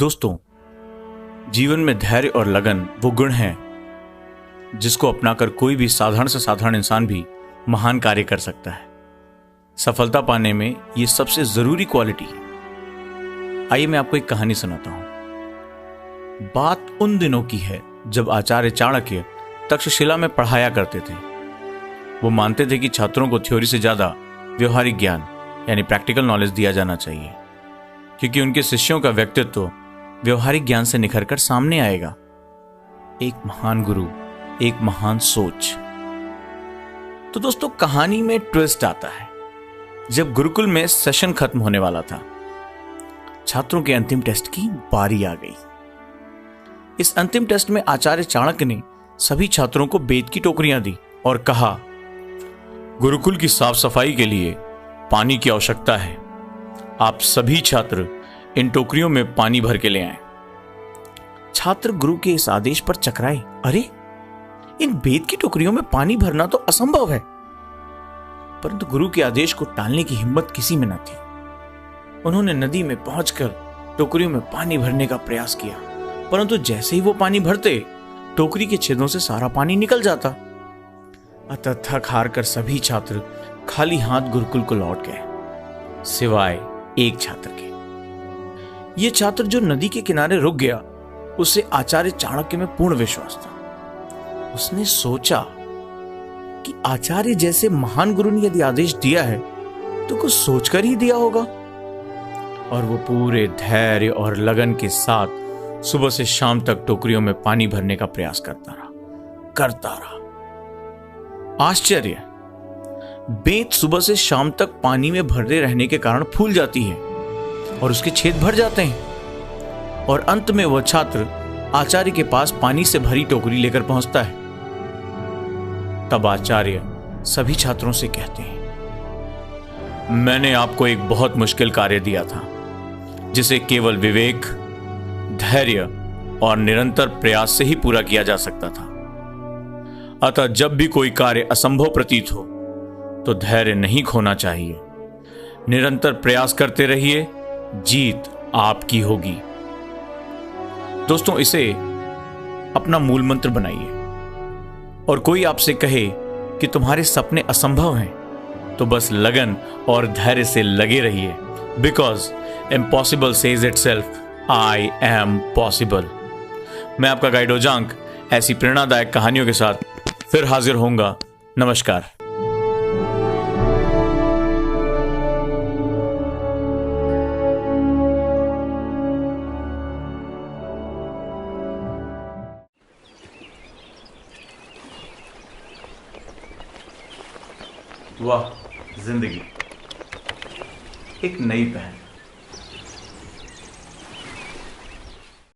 दोस्तों, जीवन में धैर्य और लगन वो गुण हैं जिसको अपनाकर कोई भी साधारण से साधारण इंसान भी महान कार्य कर सकता है। सफलता पाने में ये सबसे जरूरी क्वालिटी है। आइए मैं आपको एक कहानी सुनाता हूं। बात उन दिनों की है जब आचार्य चाणक्य तक्षशिला में पढ़ाया करते थे। वो मानते थे कि छात्रों को थ्योरी से ज्यादा व्यवहारिक ज्ञान यानी प्रैक्टिकल नॉलेज दिया जाना चाहिए, क्योंकि उनके शिष्यों का व्यक्तित्व व्यवहारिक ज्ञान से निखरकर सामने आएगा। एक महान गुरु, एक महान सोच। तो दोस्तों, कहानी में ट्विस्ट आता है। जब गुरुकुल में सेशन खत्म होने वाला था, छात्रों के अंतिम टेस्ट की बारी आ गई। इस अंतिम टेस्ट में आचार्य चाणक्य ने सभी छात्रों को बेत की टोकरियां दी और कहा, गुरुकुल की साफ सफाई के लिए पानी की आवश्यकता है। आप सभी छात्र इन टोकरियों में पानी भर के ले आए। छात्र गुरु के इस आदेश पर चकराए। अरे, इन बेत की टोकरियों में पानी भरना तो असंभव है। परंतु गुरु के आदेश को टालने की हिम्मत किसी में न थी। उन्होंने नदी में पहुंचकर टोकरियों में पानी भरने का प्रयास किया, परंतु जैसे ही वो पानी भरते, टोकरी के छेदों से सारा पानी निकल जाता। अतः थक हार कर सभी छात्र खाली हाथ गुरुकुल को लौट गए, सिवाय एक छात्र के। ये छात्र जो नदी के किनारे रुक गया, उसे आचार्य चाणक्य में पूर्ण विश्वास था। उसने सोचा कि आचार्य जैसे महान गुरु ने यदि आदेश दिया है तो कुछ सोचकर ही दिया होगा। और वो पूरे धैर्य और लगन के साथ सुबह से शाम तक टोकरियों में पानी भरने का प्रयास करता रहा। आश्चर्य, बेत सुबह से शाम तक पानी में भरे रहने के कारण फूल जाती है और उसके छेद भर जाते हैं, और अंत में वह छात्र आचार्य के पास पानी से भरी टोकरी लेकर पहुंचता है। तब आचार्य सभी छात्रों से कहते हैं, मैंने आपको एक बहुत मुश्किल कार्य दिया था, जिसे केवल विवेक, धैर्य और निरंतर प्रयास से ही पूरा किया जा सकता था। अतः जब भी कोई कार्य असंभव प्रतीत हो तो धैर्य नहीं खोना चाहिए। निरंतर प्रयास करते रहिए, जीत आपकी होगी। दोस्तों, इसे अपना मूल मंत्र बनाइए। और कोई आपसे कहे कि तुम्हारे सपने असंभव हैं, तो बस लगन और धैर्य से लगे रहिए, because impossible says itself, I am possible. मैं आपका गाइड ओजांक ऐसी प्रेरणादायक कहानियों के साथ फिर हाजिर होऊंगा। नमस्कार। वाह, जिंदगी एक नई पहल।